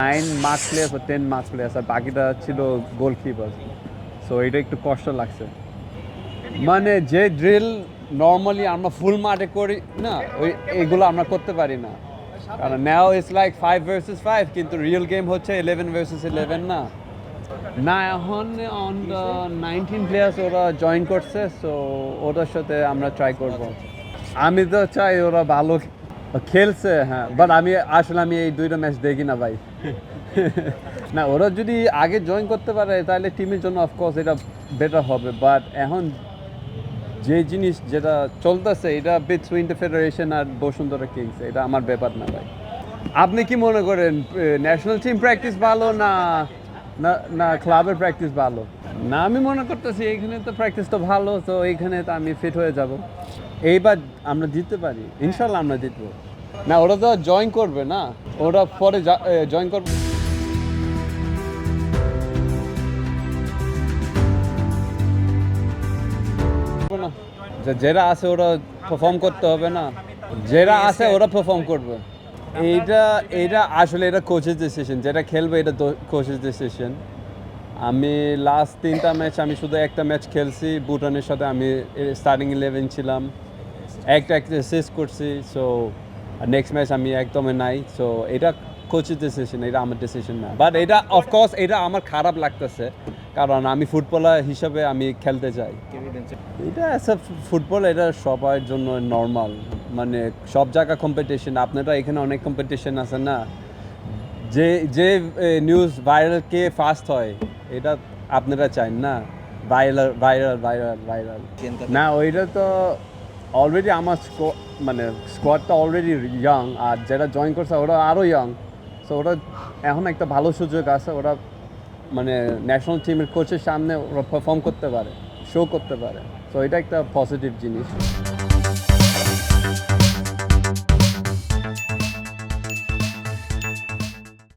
9 mark players বা 10 mark players আর বাকিটা ছিল গোলকিপার। সো এটা একটু কষ্ট লাগছে। মানে যে ড্রিল নর্মালি আমরা ফুল মাঠে করি না, ওই এগুলো আমরা করতে পারি না। কারণ নাও ইটস লাইক 5 ভার্সেস 5, কিন্তু রিয়েল গেম হচ্ছে 11 ভার্সেস 11 না। না, এখন অন দ্য 19 প্লেয়ার্স ওরা জয়েন করছে, সো ওদের সাথে আমরা ট্রাই করব। আমি তো চাই ওরা ভালো খেলছে, হ্যাঁ, বাট আমি এই দুইটা ম্যাচ দেখি না ভাই। না, ওরা যদি আগে জয়েন করতে পারে তাহলে টিমের জন্য অফকোর্স এটা বেটার হবে, বাট এখন যে জিনিস যেটা চলতেছে এটা বিটুইন দ্য ফেডারেশন আর বসুন্ধরা কিংস, এটা আমার ব্যাপার না ভাই। আপনি কি মনে করেন ন্যাশনাল টিম প্র্যাকটিস ভালো না না না ক্লাবের প্র্যাকটিস ভালো? না, আমি মনে করতেছি এইখানে তো প্র্যাকটিস তো ভালো, তো এইখানে তো আমি ফিট হয়ে যাব। এইবার আমরা জিততে পারি, ইনশাল্লাহ আমরা জিতবো। না, ওরা তো জয়েন করবে না, ওরা পরে জয়েন করবে না। যারা আছে ওরা পারফর্ম করতে হবে না, যারা আছে ওরা পারফর্ম করবে। এইটা এইটা আসলে এটা কোচের ডিসিশন, যেটা খেলবে এটা কোচের ডিসিশন। আমি লাস্ট 3টা ম্যাচ আমি শুধু একটা ম্যাচ খেলছি ভুটানের সাথে, আমি স্টার্টিং 11 ছিলাম, একটা অ্যাসিস্ট করছি। সো নেক্সট ম্যাচ আমি একদমই নাই। সো এটা কোচের ডিসিশন, এটা আমার ডিসিশন না। বাট এটা অফকোর্স এটা আমার খারাপ লাগতেছে, কারণ আমি ফুটবলার হিসাবে আমি খেলতে চাই। এটা অ্যাজ এ ফুটবল এটা সবার জন্য নর্মাল, মানে সব জায়গা কম্পিটিশন। আপনারা এখানে অনেক কম্পিটিশন আছে না, যে যে নিউজ ভাইরাল কে ফার্স্ট হয় এটা আপনারা চান না। ভাইরাল ভাইরাল ভাইরাল ভাইরাল না, ওইটা তো অলরেডি আমার মানে স্কোয়াডটা অলরেডি ইয়াং, আর যারা জয়েন করছে ওরা আরও ইয়াং। সো ওরা এখন একটা ভালো সুযোগ আছে, ওরা মানে ন্যাশনাল টিমের কোচের সামনে ওরা পারফর্ম করতে পারে, শো করতে পারে। সো এটা একটা পজিটিভ জিনিস।